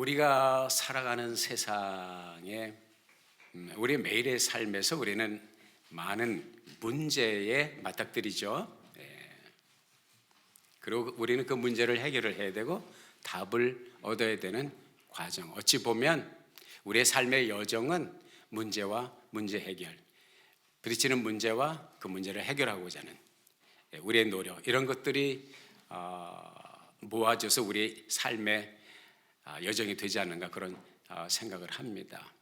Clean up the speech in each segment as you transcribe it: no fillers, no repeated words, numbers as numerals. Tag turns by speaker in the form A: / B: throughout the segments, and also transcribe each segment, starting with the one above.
A: 우리가 살아가는 세상에 우리 매일의 삶에서 우리는 많은 문제에 맞닥뜨리죠. 그리고 우리는 그 문제를 해결을 해야 되고 답을 얻어야 되는 과정. 어찌 보면 우리의 삶의 여정은 문제와 문제 해결, 부딪히는 문제와 그 문제를 해결하고자 하는 우리의 노력, 이런 것들이 모아져서 우리의 삶의 여정이 되지 않는가, 그런 생각을 합니다.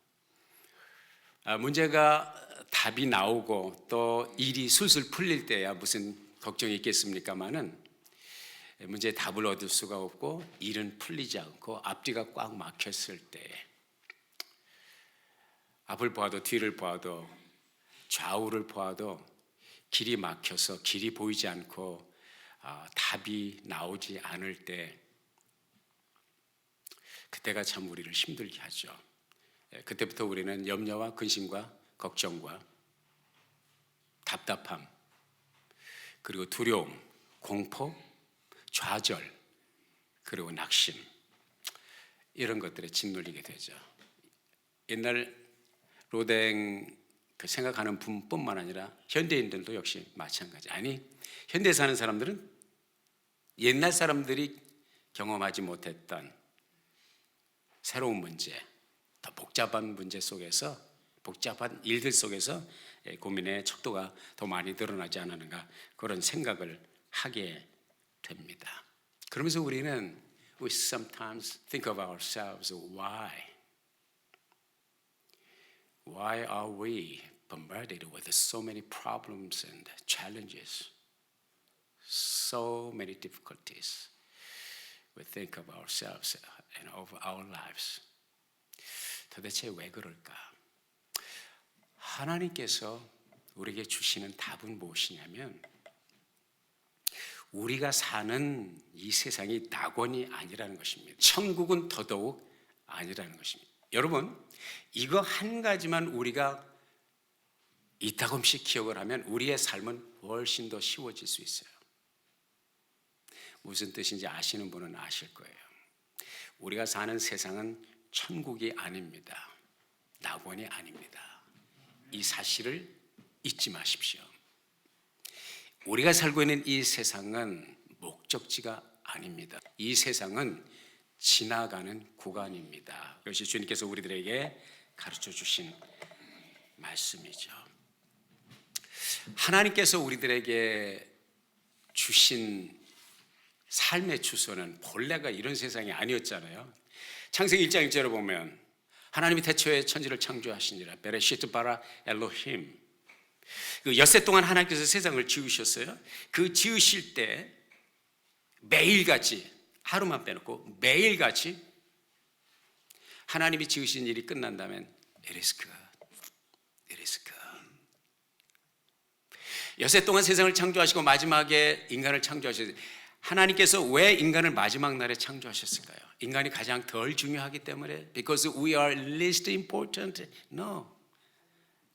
A: 문제가 답이 나오고 또 일이 술술 풀릴 때야 무슨 걱정이 있겠습니까마는, 문제의 답을 얻을 수가 없고 일은 풀리지 않고 앞뒤가 꽉 막혔을 때, 앞을 보아도 뒤를 보아도 좌우를 보아도 길이 막혀서 길이 보이지 않고 답이 나오지 않을 때, 그때가 참 우리를 힘들게 하죠. 그때부터 우리는 염려와 근심과 걱정과 답답함, 그리고 두려움, 공포, 좌절, 그리고 낙심, 이런 것들에 짓눌리게 되죠. 옛날 로댕 생각하는 분뿐만 아니라 현대인들도 역시 마찬가지. 아니, 현대에 사는 사람들은 옛날 사람들이 경험하지 못했던 새로운 문제, 더 복잡한 문제 속에서, 복잡한 일들 속에서 고민의 척도가 더 많이 늘어나지 않았는가, 그런 생각을 하게 됩니다. 그러면서 우리는 we sometimes think of ourselves, why are we bombarded with so many problems and challenges, so many difficulties? We think of ourselves and of our lives. 도대체 왜 그럴까? 하나님께서 우리에게 주시는 답은 무엇이냐면, 우리가 사는 이 세상이 낙원이 아니라는 것입니다. 천국은 더더욱 아니라는 것입니다. 여러분, 이거 한 가지만 우리가 이따금씩 기억을 하면 우리의 삶은 훨씬 더 쉬워질 수 있어요. 무슨 뜻인지 아시는 분은 아실 거예요. 우리가 사는 세상은 천국이 아닙니다. 낙원이 아닙니다. 이 사실을 잊지 마십시오. 우리가 살고 있는 이 세상은 목적지가 아닙니다. 이 세상은 지나가는 구간입니다. 그것이 주님께서 우리들에게 가르쳐 주신 말씀이죠. 하나님께서 우리들에게 주신 삶의 주소는 본래가 이런 세상이 아니었잖아요. 창세기 1장 1절을 보면 하나님이 태초에 천지를 창조하시니라. 베레시트 바라 엘로힘. 그 엿새 동안 하나님께서 세상을 지으셨어요. 그 지으실 때 매일같이, 하루만 빼놓고 매일같이 하나님이 지으신 일이 끝난다면 it is good, it is good. 엿새 동안 세상을 창조하시고 마지막에 인간을 창조하셨어요. 하나님께서 왜 인간을 마지막 날에 창조하셨을까요? 인간이 가장 덜 중요하기 때문에? Because we are least important? No.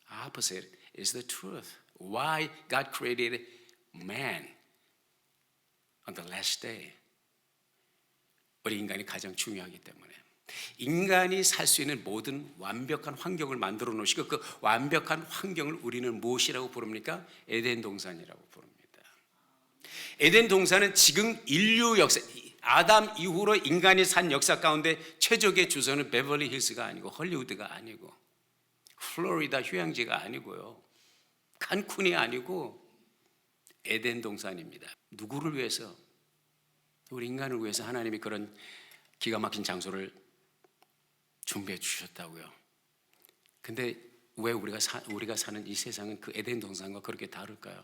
A: Opposite is the truth. Why God created man on the last day? 우리 인간이 가장 중요하기 때문에. 인간이 살 수 있는 모든 완벽한 환경을 만들어 놓으시고, 그 완벽한 환경을 우리는 무엇이라고 부릅니까? 에덴 동산이라고 부릅니다. 에덴 동산은 지금 인류 역사, 아담 이후로 인간이 산 역사 가운데 최적의 주소는 베벌리 힐스가 아니고 헐리우드가 아니고 플로리다 휴양지가 아니고요, 칸쿤이 아니고 에덴 동산입니다. 누구를 위해서? 우리 인간을 위해서 하나님이 그런 기가 막힌 장소를 준비해 주셨다고요. 근데 왜 우리가 사는 이 세상은 그 에덴 동산과 그렇게 다를까요?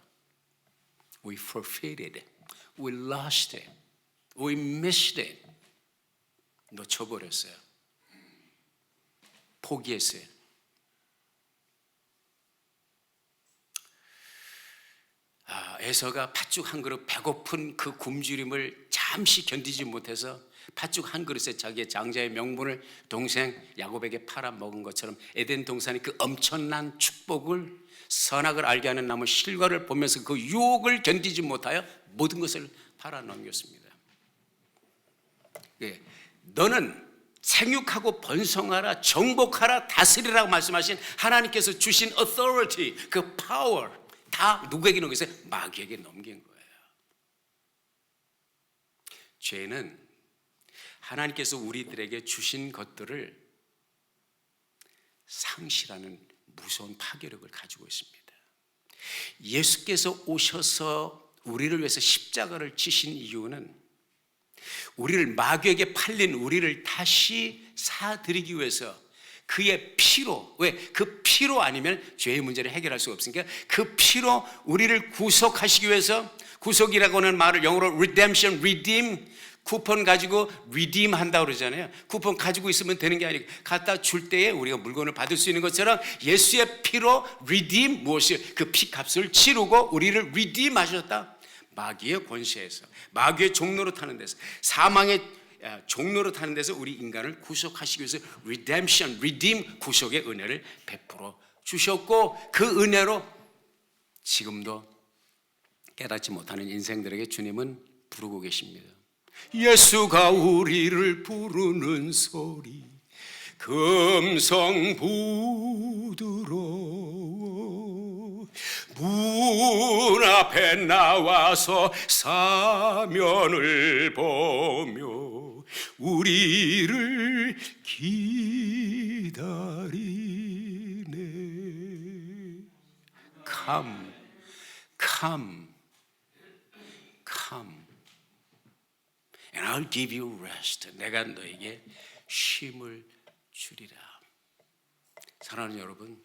A: We forfeited it. We lost it. We missed it. 놓쳐버렸어요. 포기했어요. 에서가 팥죽 한 그릇, 배고픈 그 굶주림을 잠시 견디지 못해서 팥죽 한 그릇에 자기의 장자의 명분을 동생 야곱에게 팔아먹은 것처럼, 에덴 동산이 그 엄청난 축복을, 선악을 알게 하는 나무 실과를 보면서 그 유혹을 견디지 못하여 모든 것을 팔아넘겼습니다. 너는 생육하고 번성하라, 정복하라, 다스리라고 말씀하신 하나님께서 주신 authority, 그 power 다 누구에게 넘겼어요? 마귀에게 넘긴 거예요. 죄는 하나님께서 우리들에게 주신 것들을 상실하는 무서운 파괴력을 가지고 있습니다. 예수께서 오셔서 우리를 위해서 십자가를 지신 이유는 우리를 마귀에게 팔린 우리를 다시 사드리기 위해서 그의 피로, 왜? 그 피로 아니면 죄의 문제를 해결할 수가 없으니까 그 피로 우리를 구속하시기 위해서, 구속이라고 하는 말을 영어로 redemption, redeem, 쿠폰 가지고 redeem 한다고 그러잖아요. 쿠폰 가지고 있으면 되는 게 아니고 갖다 줄 때에 우리가 물건을 받을 수 있는 것처럼 예수의 피로 redeem, 무엇이 그 피값을 치르고 우리를 redeem 하셨다. 마귀의 권세에서, 마귀의 종로로 타는 데서, 사망의 종로로 타는 데서 우리 인간을 구속하시기 위해서 redemption, redeem, 구속의 은혜를 베풀어 주셨고, 그 은혜로 지금도 깨닫지 못하는 인생들에게 주님은 부르고 계십니다. 예수가 우리를 부르는 소리 금성부드러워, 문 앞에 나와서 사면을 보며 우리를 기다리네. Come, come, come, and I'll give you rest. 내가 너에게 쉼을 주리라. 사랑하는 여러분,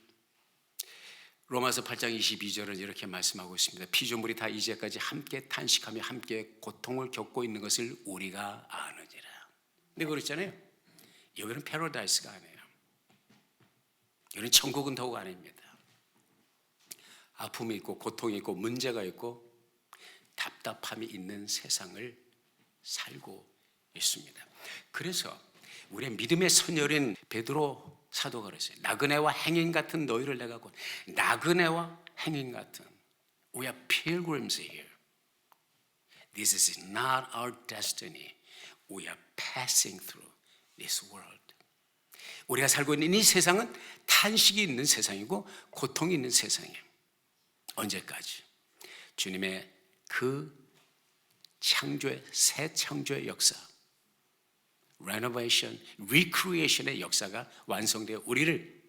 A: 로마서 8장 22절은 이렇게 말씀하고 있습니다. 피조물이 다 이제까지 함께 탄식하며 함께 고통을 겪고 있는 것을 우리가 아느니라. 근데 그랬잖아요, 여기는 패러다이스가 아니에요. 여기는 천국은 더욱 아닙니다. 아픔이 있고 고통이 있고 문제가 있고 답답함이 있는 세상을 살고 있습니다. 그래서 우리의 믿음의 선열인 베드로 사도가 그랬어요. 나그네와 행인 같은 너희를 내가 곧, 나그네와 행인 같은, We are pilgrims here. This is not our destiny. We are passing through this world. 우리가 살고 있는 이 세상은 탄식이 있는 세상이고 고통이 있는 세상이에요. 언제까지? 주님의 그 창조의, 새 창조의 역사, renovation, recreation의 역사가 완성되어 우리를,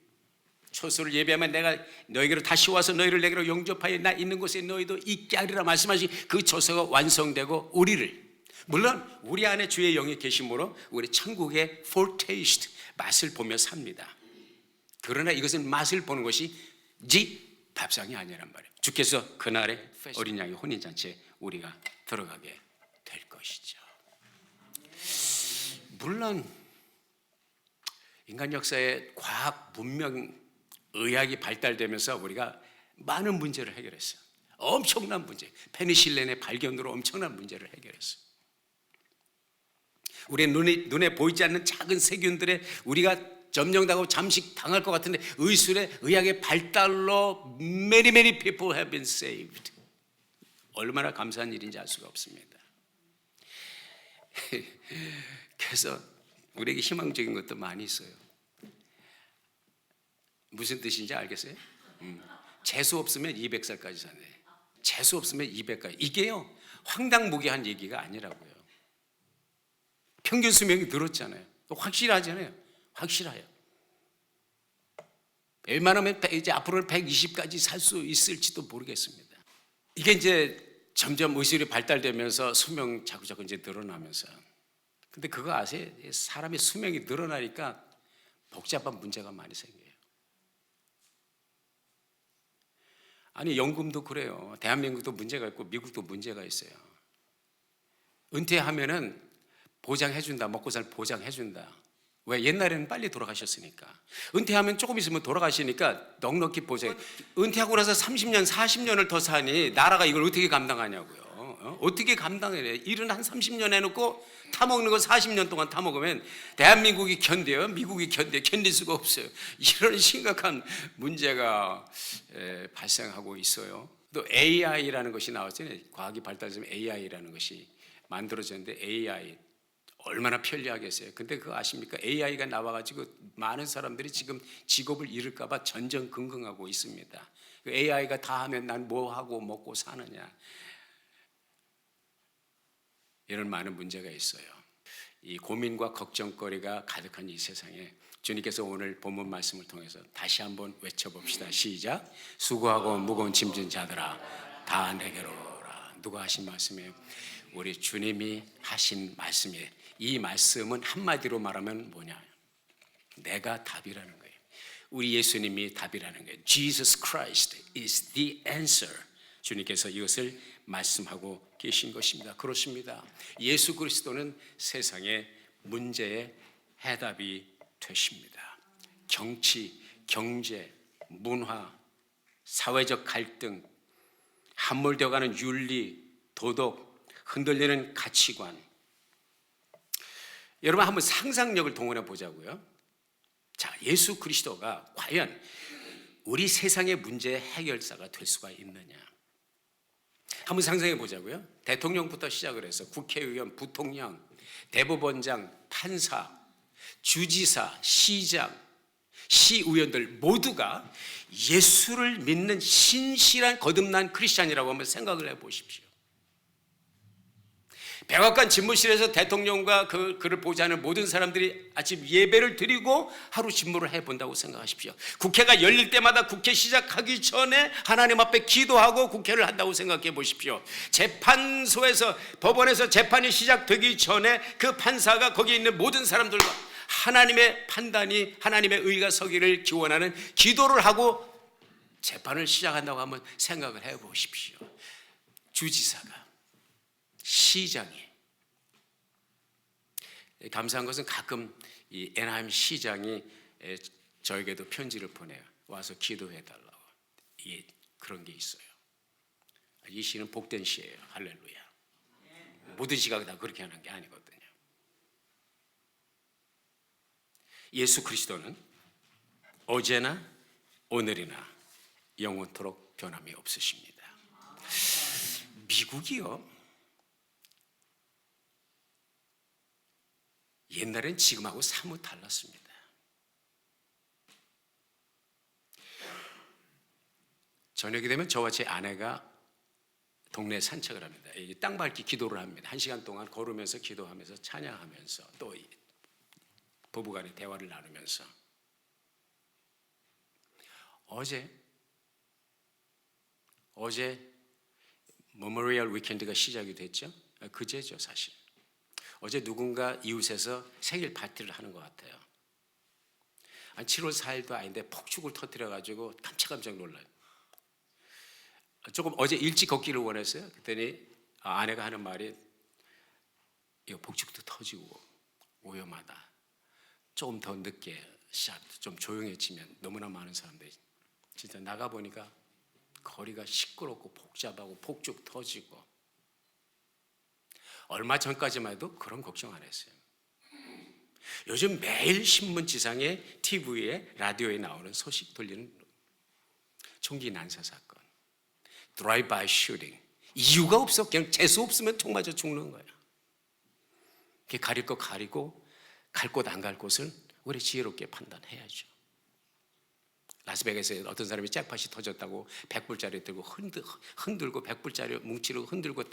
A: 초소를 예배하면 내가 너희에게로 다시 와서 너희를 내게로 영접하여 나 있는 곳에 너희도 있게 하리라 말씀하신 그 초소가 완성되고 우리를, 물론 우리 안에 주의 영이 계심으로 우리 천국의 foretaste, 맛을 보며 삽니다. 그러나 이것은 맛을 보는 것이 밥상이 아니란 말이에요. 주께서 그날에 어린 양의 혼인잔치에 우리가 들어가게 될 것이죠. 물론 인간 역사에 과학, 문명, 의학이 발달되면서 우리가 많은 문제를 해결했어요. 엄청난 문제, 페니실린의 발견으로 엄청난 문제를 해결했어요. 우리의 눈에 보이지 않는 작은 세균들에 우리가 점령당하고 잠식당할 것 같은데 의술의, 의학의 발달로 many people have been saved. 얼마나 감사한 일인지 알 수가 없습니다. 그래서 우리에게 희망적인 것도 많이 있어요. 무슨 뜻인지 알겠어요? 재수 없으면 200살까지 사네. 재수 없으면 200까지. 이게요, 황당무계한 얘기가 아니라고요. 평균 수명이 늘었잖아요. 확실하잖아요. 확실해요. 웬만하면 이제 앞으로는 120까지 살 수 있을지도 모르겠습니다. 이게 이제 점점 의술이 발달되면서 수명 자꾸자꾸 이제 늘어나면서, 근데 그거 아세요? 사람의 수명이 늘어나니까 복잡한 문제가 많이 생겨요. 아니, 연금도 그래요. 대한민국도 문제가 있고 미국도 문제가 있어요. 은퇴하면은 보장해준다, 먹고 살 보장해준다. 왜? 옛날에는 빨리 돌아가셨으니까. 은퇴하면 조금 있으면 돌아가시니까 넉넉히 보장. 은퇴하고 나서 30년, 40년을 더 사니 나라가 이걸 어떻게 감당하냐고요. 어떻게 감당해? 일은 한 30년 해놓고 타먹는 거 40년 동안 타먹으면 대한민국이 견뎌요? 미국이 견딜 수가 없어요. 이런 심각한 문제가 발생하고 있어요. 또 AI라는 것이 나왔잖아요. 과학이 발달되면 AI라는 것이 만들어졌는데 AI 얼마나 편리하겠어요. 근데 그거 아십니까? AI가 나와가지고 많은 사람들이 지금 직업을 잃을까 봐 전전긍긍하고 있습니다. AI가 다 하면 난 뭐 하고 먹고 사느냐, 이런 많은 문제가 있어요. 이 고민과 걱정거리가 가득한 이 세상에 주님께서 오늘 본문 말씀을 통해서 다시 한번 외쳐봅시다. 시작. 수고하고 무거운 짐진 자들아 다 내게로 오라. 누가 하신 말씀이에요? 우리 주님이 하신 말씀이에요. 이 말씀은 한마디로 말하면 뭐냐? 내가 답이라는 거예요. 우리 예수님이 답이라는 거예요. Jesus Christ is the answer. 주님께서 이것을 말씀하고 계신 것입니다. 그렇습니다. 예수 그리스도는 세상의 문제의 해답이 되십니다. 정치, 경제, 문화, 사회적 갈등, 함몰되어가는 윤리, 도덕, 흔들리는 가치관. 여러분 한번 상상력을 동원해 보자고요. 자, 예수 그리스도가 과연 우리 세상의 문제의 해결사가 될 수가 있느냐? 한번 상상해 보자고요. 대통령부터 시작을 해서 국회의원, 부통령, 대법원장, 판사, 주지사, 시장, 시의원들 모두가 예수를 믿는 신실한 거듭난 크리스찬이라고 한번 생각을 해 보십시오. 백악관 집무실에서 대통령과 그를 보지 않은 모든 사람들이 아침 예배를 드리고 하루 집무를 해본다고 생각하십시오. 국회가 열릴 때마다 국회 시작하기 전에 하나님 앞에 기도하고 국회를 한다고 생각해 보십시오. 재판소에서, 법원에서 재판이 시작되기 전에 그 판사가 거기 있는 모든 사람들과 하나님의 판단이, 하나님의 의가 서기를 기원하는 기도를 하고 재판을 시작한다고 한번 생각을 해 보십시오. 주지사가, 시장이, 감사한 것은 가끔 이 애나임 시장이 저에게도 편지를 보내요. 와서 기도해 달라고. 그런 게 있어요. 이 시는 복된 시예요. 할렐루야. 모든 시가 다 그렇게 하는 게 아니거든요. 예수 그리스도는 어제나 오늘이나 영원토록 변함이 없으십니다. 미국이요, 옛날엔 지금하고 사뭇 달랐습니다. 저녁이 되면 저와 제 아내가 동네 산책을 합니다. 땅 밟기 기도를 합니다. 1시간 동안 걸으면서 기도하면서 찬양하면서 또 부부간의 대화를 나누면서. 어제 메모리얼 위켄드가 시작이 됐죠. 그제죠 사실. 어제 누군가 이웃에서 생일 파티를 하는 것 같아요. 7월 4일도 아닌데 폭죽을 터뜨려가지고 깜짝깜짝 놀라요. 조금 어제 일찍 걷기를 원했어요. 그랬더니 아내가 하는 말이, 이거 폭죽도 터지고 오염하다. 조금 더 늦게 좀 조용해지면. 너무나 많은 사람들이 진짜 나가보니까 거리가 시끄럽고 복잡하고 폭죽 터지고. 얼마 전까지만 해도 그런 걱정 안 했어요. 요즘 매일 신문지상에, TV에, 라디오에 나오는 소식 들리는 총기 난사 사건, 드라이브-바이 슈팅. 이유가 없어. 그냥 재수 없으면 총 맞아 죽는 거야. 가릴 거 가리고 갈 곳 안 갈 곳을 우리 지혜롭게 판단해야죠. 라스베가스에 어떤 사람이 잭팟이 터졌다고 100불짜리 들고 흔들고 100불짜리 뭉치고 흔들고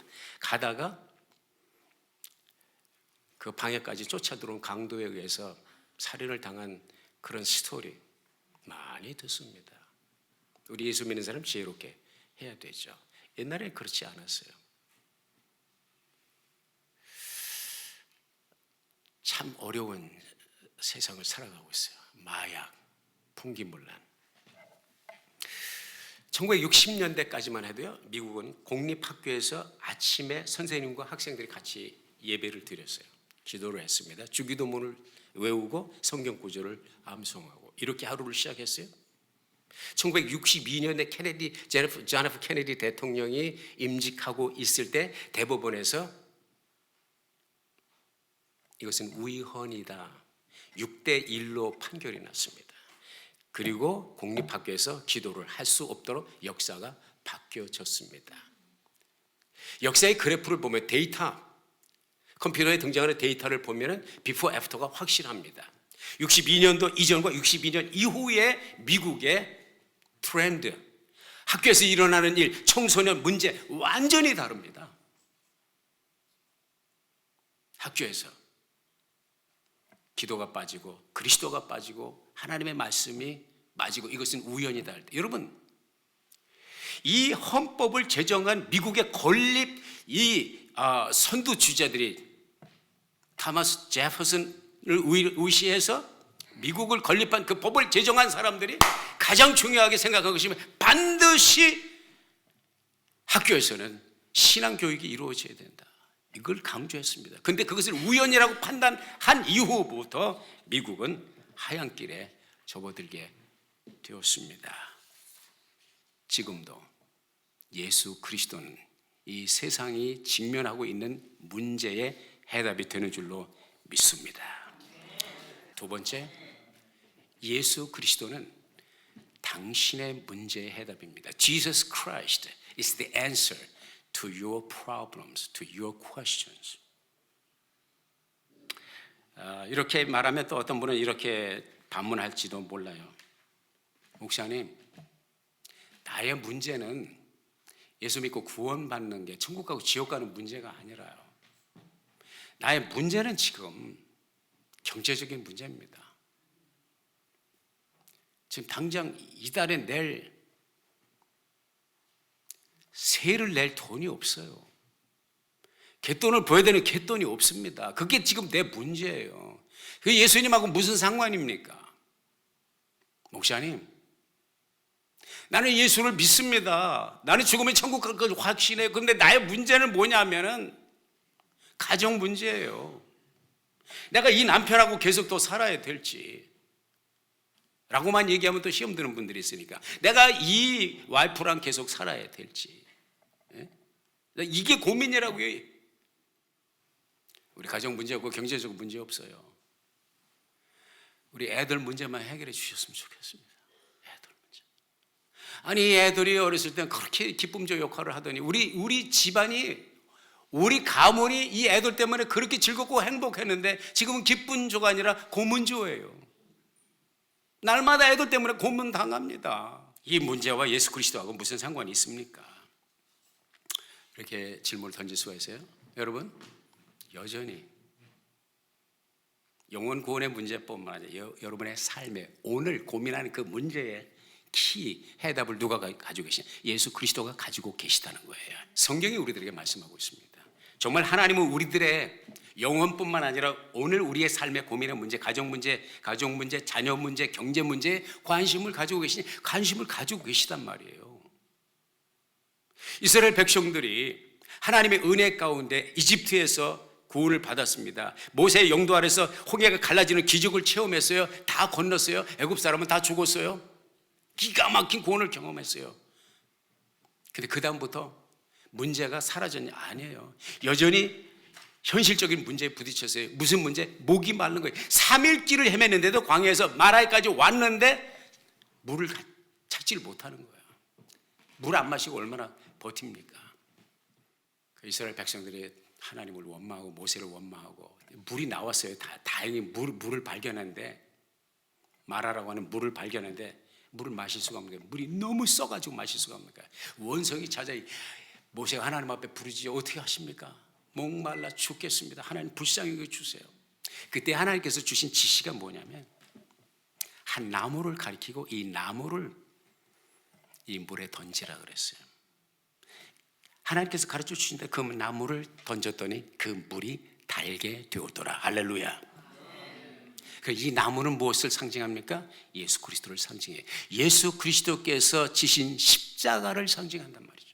A: 가다가 그 방에까지 쫓아 들어온 강도에 의해서 살인을 당한 그런 스토리 많이 듣습니다. 우리 예수 믿는 사람 지혜롭게 해야 되죠. 옛날엔 그렇지 않았어요. 참 어려운 세상을 살아가고 있어요. 마약, 풍기문란. 1960년대까지만 해도요, 미국은 공립학교에서 아침에 선생님과 학생들이 같이 예배를 드렸어요. 기도를 했습니다. 주기도문을 외우고 성경 구절을 암송하고 이렇게 하루를 시작했어요. 1962년에 존 F 케네디 대통령이 임직하고 있을 때 대법원에서 이것은 위헌이다, 6대1로 판결이 났습니다. 그리고 공립학교에서 기도를 할 수 없도록 역사가 바뀌어졌습니다. 역사의 그래프를 보면 데이터, 컴퓨터에 등장하는 데이터를 보면 비포 애프터가 확실합니다. 62년도 이전과 62년 이후의 미국의 트렌드, 학교에서 일어나는 일, 청소년 문제 완전히 다릅니다. 학교에서 기도가 빠지고 그리스도가 빠지고 하나님의 말씀이 빠지고 이것은 우연이다 할 때, 여러분, 이 헌법을 제정한 미국의 건립 선두 주자들이 타마스 제퍼슨을 의시해서 미국을 건립한 그 법을 제정한 사람들이 가장 중요하게 생각한 것이 반드시 학교에서는 신앙교육이 이루어져야 된다, 이걸 강조했습니다. 그런데 그것을 우연이라고 판단한 이후부터 미국은 하얀 길에 접어들게 되었습니다. 지금도 예수 그리스도는 이 세상이 직면하고 있는 문제의 해답이 되는 줄로 믿습니다. 두 번째, 예수 그리스도는 당신의 문제의 해답입니다. Jesus Christ is the answer to your problems, to your questions. 이렇게 말하면 또 어떤 분은 이렇게 반문할지도 몰라요. 목사님, 나의 문제는 예수 믿고 구원받는 게 천국 가고 지옥 가는 문제가 아니라요. 나의 문제는 지금 경제적인 문제입니다. 지금 당장 이달에 세를 낼 돈이 없어요. 갯돈을 보여야 되는 갯돈이 없습니다. 그게 지금 내 문제예요. 그게 예수님하고 무슨 상관입니까? 목사님, 나는 예수를 믿습니다. 나는 죽으면 천국 갈 걸 확신해요. 그런데 나의 문제는 뭐냐면은 가정 문제예요. 내가 이 남편하고 계속 또 살아야 될지 라고만 얘기하면 또 시험 드는 분들이 있으니까, 내가 이 와이프랑 계속 살아야 될지, 이게 고민이라고요. 우리 가정 문제 없고 경제적 문제 없어요. 우리 애들 문제만 해결해 주셨으면 좋겠습니다. 애들 문제. 아니, 애들이 어렸을 땐 그렇게 기쁨적 역할을 하더니 우리 집안이, 우리 가문이 이 애들 때문에 그렇게 즐겁고 행복했는데 지금은 기쁨조가 아니라 고문조예요. 날마다 애들 때문에 고문 당합니다. 이 문제와 예수 그리스도하고 무슨 상관이 있습니까? 이렇게 질문을 던질 수가 있어요. 여러분, 여전히 영혼 구원의 문제뿐만 아니라 여러분의 삶에 오늘 고민하는 그 문제의 해답을 누가 가지고 계시냐? 예수 그리스도가 가지고 계시다는 거예요. 성경이 우리들에게 말씀하고 있습니다. 정말 하나님은 우리들의 영혼뿐만 아니라 오늘 우리의 삶의 고민의 문제, 가정 문제, 자녀 문제, 경제 문제에 관심을 가지고 계시단 말이에요. 이스라엘 백성들이 하나님의 은혜 가운데 이집트에서 구원을 받았습니다. 모세의 영도 아래서 홍해가 갈라지는 기적을 체험했어요. 다 건넜어요. 애굽 사람은 다 죽었어요. 기가 막힌 구원을 경험했어요. 근데 그 다음부터 문제가 사라졌냐? 아니에요. 여전히 현실적인 문제에 부딪혔어요. 무슨 문제? 목이 마른 거예요. 3일 길을 헤맸는데도 광야에서 마라에까지 왔는데 물을 찾지를 못하는 거예요. 물 안 마시고 얼마나 버팁니까? 이스라엘 백성들이 하나님을 원망하고 모세를 원망하고, 물이 나왔어요. 다행히 물을 발견했는데, 마라라고 하는 물을 발견했는데 물을 마실 수가 없는 거예요. 물이 너무 써가지고 마실 수가 없는 거예요. 원성이 찾아 모세가 하나님 앞에 부르지 어떻게 하십니까? 목말라 죽겠습니다. 하나님 불쌍히 여겨주세요. 그때 하나님께서 주신 지시가 뭐냐면, 한 나무를 가리키고 이 나무를 이 물에 던지라 그랬어요. 하나님께서 가르쳐 주신데 그 나무를 던졌더니 그 물이 달게 되었더라. 할렐루야. 이 나무는 무엇을 상징합니까? 예수 그리스도를 상징해요. 예수 그리스도께서 지신 십자가를 상징한단 말이죠.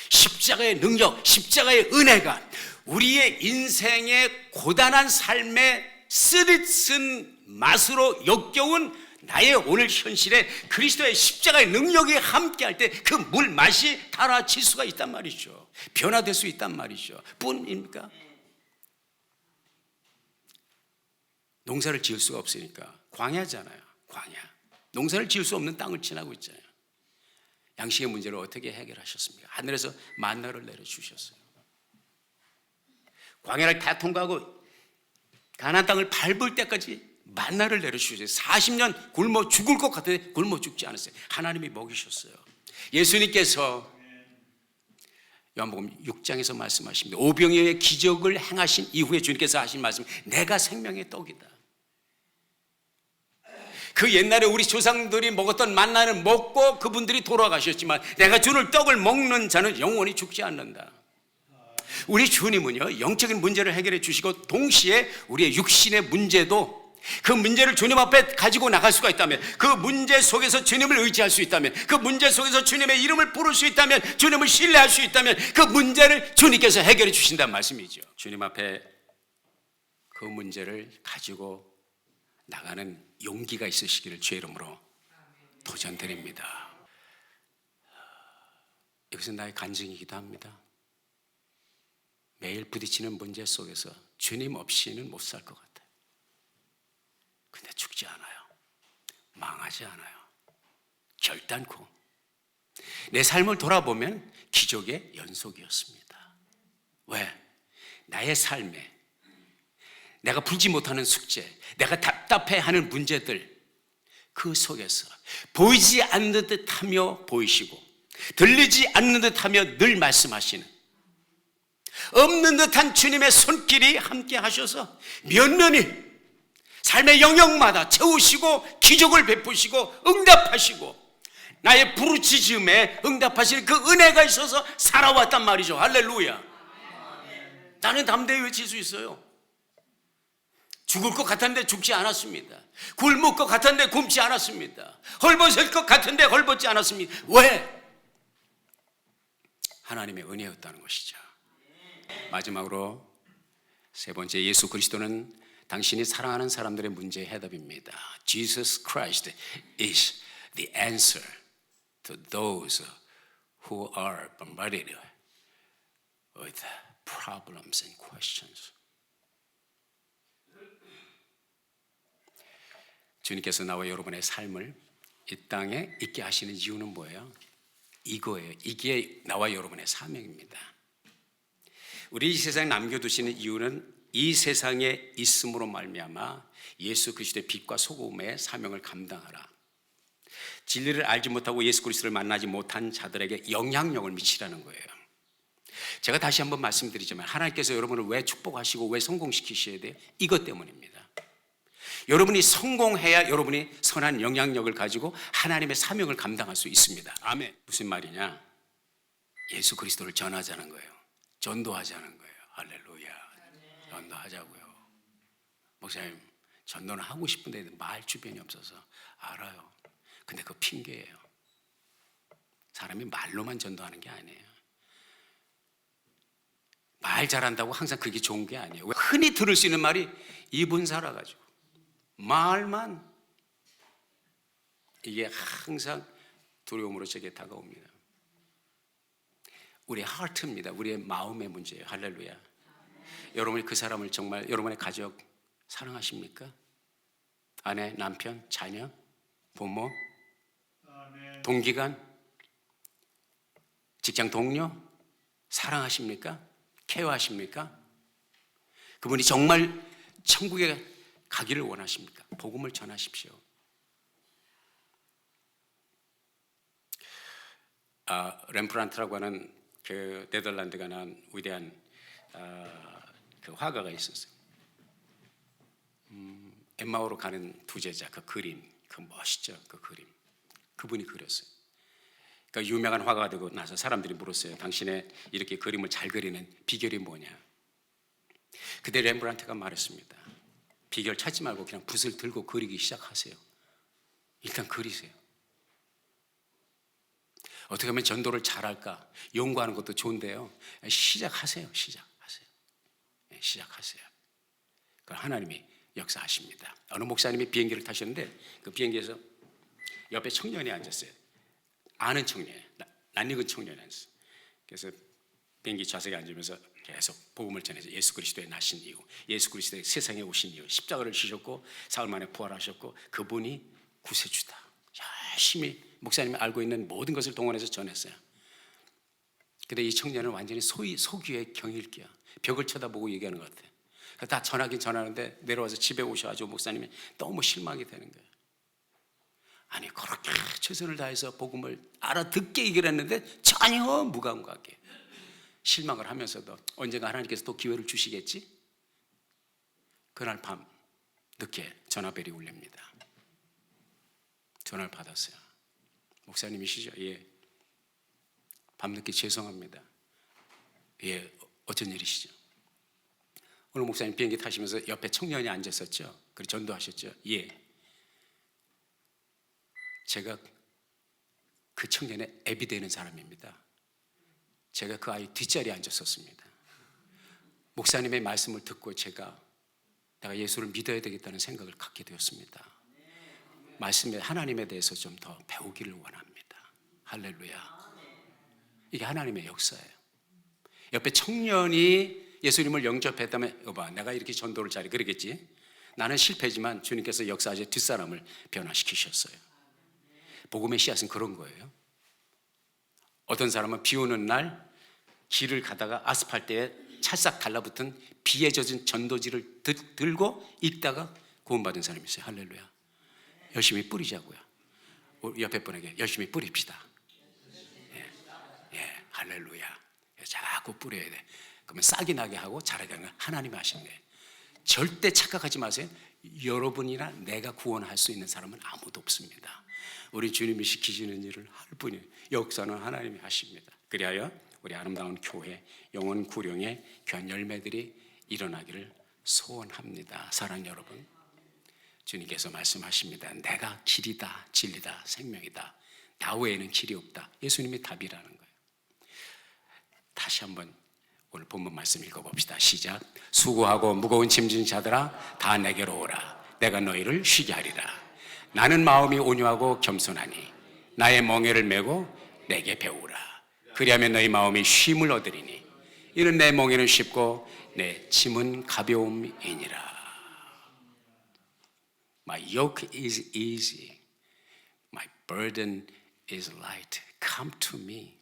A: 십자가의 능력, 십자가의 은혜가 우리의 인생의 고단한 삶의 쓰릿쓴 맛으로 역겨운 나의 오늘 현실에 그리스도의 십자가의 능력이 함께할 때 그 물 맛이 달아질 수가 있단 말이죠. 변화될 수 있단 말이죠. 뿐입니까? 농사를 지을 수가 없으니까 광야잖아요. 광야. 농사를 지을 수 없는 땅을 지나고 있잖아요. 양식의 문제를 어떻게 해결하셨습니까? 하늘에서 만나를 내려주셨어요. 광야를 다 통과하고 가나안 땅을 밟을 때까지 만나를 내려주셨어요. 40년 굶어 죽을 것 같은데 굶어 죽지 않았어요. 하나님이 먹이셨어요. 예수님께서 요한복음 6장에서 말씀하십니다. 오병이어의 기적을 행하신 이후에 주님께서 하신 말씀, 내가 생명의 떡이다. 그 옛날에 우리 조상들이 먹었던 만나를 먹고 그분들이 돌아가셨지만 내가 주는 떡을 먹는 자는 영원히 죽지 않는다. 우리 주님은요, 영적인 문제를 해결해 주시고 동시에 우리의 육신의 문제도, 그 문제를 주님 앞에 가지고 나갈 수가 있다면, 그 문제 속에서 주님을 의지할 수 있다면, 그 문제 속에서 주님의 이름을 부를 수 있다면, 주님을 신뢰할 수 있다면 그 문제를 주님께서 해결해 주신다는 말씀이죠. 주님 앞에 그 문제를 가지고 나가는 용기가 있으시기를 주의 이름으로 도전드립니다. 이것은 나의 간증이기도 합니다. 매일 부딪히는 문제 속에서 주님 없이는 못 살 것 같아요. 근데 죽지 않아요. 망하지 않아요. 결단코. 내 삶을 돌아보면 기적의 연속이었습니다. 왜? 나의 삶에 내가 풀지 못하는 숙제, 내가 답답해하는 문제들, 그 속에서 보이지 않는 듯하며 보이시고 들리지 않는 듯하며 늘 말씀하시는, 없는 듯한 주님의 손길이 함께 하셔서 면면히 삶의 영역마다 채우시고 기적을 베푸시고 응답하시고 나의 부르짖음에 응답하시는 그 은혜가 있어서 살아왔단 말이죠. 할렐루야. 나는 담대히 외칠 수 있어요. 죽을 것 같았는데 죽지 않았습니다. 굶을 것 같았는데 굶지 않았습니다. 헐벗을 것 같은데 헐벗지 않았습니다. 왜? 하나님의 은혜였다는 것이죠. 마지막으로 세 번째, 예수 그리스도는 당신이 사랑하는 사람들의 문제의 해답입니다. Jesus Christ is the answer to those who are bombarded with problems and questions. 주님께서 나와 여러분의 삶을 이 땅에 있게 하시는 이유는 뭐예요? 이거예요. 이게 나와 여러분의 사명입니다. 우리 이 세상에 남겨두시는 이유는 이 세상에 있음으로 말미암아 예수 그리스도의 빛과 소금의 사명을 감당하라. 진리를 알지 못하고 예수 그리스도를 만나지 못한 자들에게 영향력을 미치라는 거예요. 제가 다시 한번 말씀드리지만 하나님께서 여러분을 왜 축복하시고 왜 성공시키셔야 돼요? 이것 때문입니다. 여러분이 성공해야 여러분이 선한 영향력을 가지고 하나님의 사명을 감당할 수 있습니다. 아멘. 무슨 말이냐? 예수 그리스도를 전하자는 거예요. 전도하자는 거예요. 할렐루야. 전도하자고요. 목사님, 전도는 하고 싶은데 말 주변이 없어서. 알아요. 근데 그거 핑계예요. 사람이 말로만 전도하는 게 아니에요. 말 잘한다고 항상 그게 좋은 게 아니에요. 흔히 들을 수 있는 말이 이분 살아가지고 말만, 이게 항상 두려움으로 제게 다가옵니다. 우리의 하트입니다. 우리의 마음의 문제예요. 할렐루야. 여러분이 그 사람을 정말 여러분의 가족 사랑하십니까? 아내, 남편, 자녀, 부모, 동기간, 직장 동료 사랑하십니까? 케어하십니까? 그분이 정말 천국에 가기를 원하십니까? 복음을 전하십시오. 렘프란트라고 하는 그 네덜란드가 난 위대한 그 화가가 있었어요. 엠마오로 가는 두 제자, 그 그림, 그 멋있죠, 그 그림. 그분이 그렸어요. 그러니까 유명한 화가가 되고 나서 사람들이 물었어요. 당신의 이렇게 그림을 잘 그리는 비결이 뭐냐? 그때 렘브란트가 말했습니다. 비결 찾지 말고 그냥 붓을 들고 그리기 시작하세요. 일단 그리세요. 어떻게 하면 전도를 잘할까? 연구하는 것도 좋은데요. 시작하세요. 시작하세요. 그걸 하나님이 역사하십니다. 어느 목사님이 비행기를 타셨는데 그 비행기에서 옆에 청년이 앉았어요. 아는 청년, 낯익은 청년이 앉았어요. 그래서 비행기 좌석에 앉으면서 계속 복음을 전해서 예수 그리스도의 나신 이유, 예수 그리스도의 세상에 오신 이유, 십자가를 지셨고 사흘 만에 부활하셨고 그분이 구세주다. 열심히 목사님이 알고 있는 모든 것을 동원해서 전했어요. 근데 이 청년은 완전히 소귀의 경일기야. 벽을 쳐다보고 얘기하는 것 같아. 다 전하긴 전하는데 내려와서 집에 오셔가지고 목사님이 너무 실망이 되는 거예요. 아니 그렇게 최선을 다해서 복음을 알아듣게 얘기를 했는데 전혀 무감각해. 실망을 하면서도 언젠가 하나님께서 또 기회를 주시겠지? 그날 밤 늦게 전화벨이 울립니다. 전화를 받았어요. 목사님이시죠? 예. 밤늦게 죄송합니다. 예, 어쩐 일이시죠? 오늘 목사님 비행기 타시면서 옆에 청년이 앉았었죠? 그리고 전도하셨죠? 예. 제가 그 청년의 앱이 되는 사람입니다. 제가 그 아이 뒷자리에 앉았었습니다. 목사님의 말씀을 듣고 내가 예수를 믿어야 되겠다는 생각을 갖게 되었습니다. 말씀에 하나님에 대해서 좀 더 배우기를 원합니다. 할렐루야. 이게 하나님의 역사예요. 옆에 청년이 예수님을 영접했다면 여봐 내가 이렇게 전도를 잘해 그러겠지. 나는 실패지만 주님께서 역사하셔 뒷사람을 변화시키셨어요. 복음의 씨앗은 그런 거예요. 어떤 사람은 비 오는 날 길을 가다가 아스팔트에 찰싹 달라붙은 비에 젖은 전도지를 들고 읽다가 구원받은 사람이 있어요. 할렐루야. 열심히 뿌리자고요. 우리 옆에 분에게 열심히 뿌립시다. 예, 할렐루야. 자꾸 뿌려야 돼. 그러면 싹이 나게 하고 자라게 하는 건 하나님이 하시는 거예요. 절대 착각하지 마세요. 여러분이나 내가 구원할 수 있는 사람은 아무도 없습니다. 우리 주님이 시키시는 일을 할 뿐이에요. 역사는 하나님이 하십니다. 그리하여 우리 아름다운 교회 영혼 구령의 귀한 열매들이 일어나기를 소원합니다. 사랑하는 여러분, 주님께서 말씀하십니다. 내가 길이다 진리다 생명이다. 나 외에는 길이 없다. 예수님이 답이라는 거예요. 다시 한번 오늘 본문 말씀 읽어봅시다. 시작. 수고하고 무거운 짐진 자들아 다 내게로 오라. 내가 너희를 쉬게 하리라. 나는 마음이 온유하고 겸손하니 나의 멍에를 메고 내게 배우라. 그리하면 너희 마음이 쉼을 얻으리니 이는 내 멍에는 쉽고 내 짐은 가벼움이니라. My yoke is easy. My burden is light. Come to me.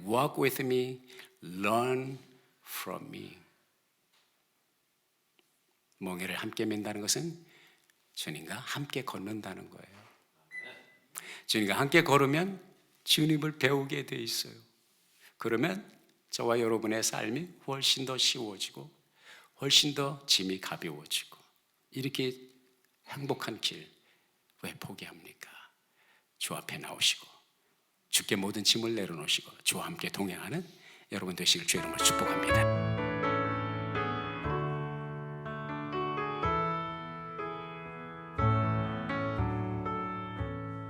A: Walk with me. Learn from me. 멍에를 함께 맨다는 것은 주님과 함께 걷는다는 거예요. 주님과 함께 걸으면 주님을 배우게 돼 있어요. 그러면 저와 여러분의 삶이 훨씬 더 쉬워지고 훨씬 더 짐이 가벼워지고 이렇게 행복한 길 왜 포기합니까? 주 앞에 나오시고 주께 모든 짐을 내려놓으시고 주와 함께 동행하는 여러분 되시길 주의 이름으로 축복합니다.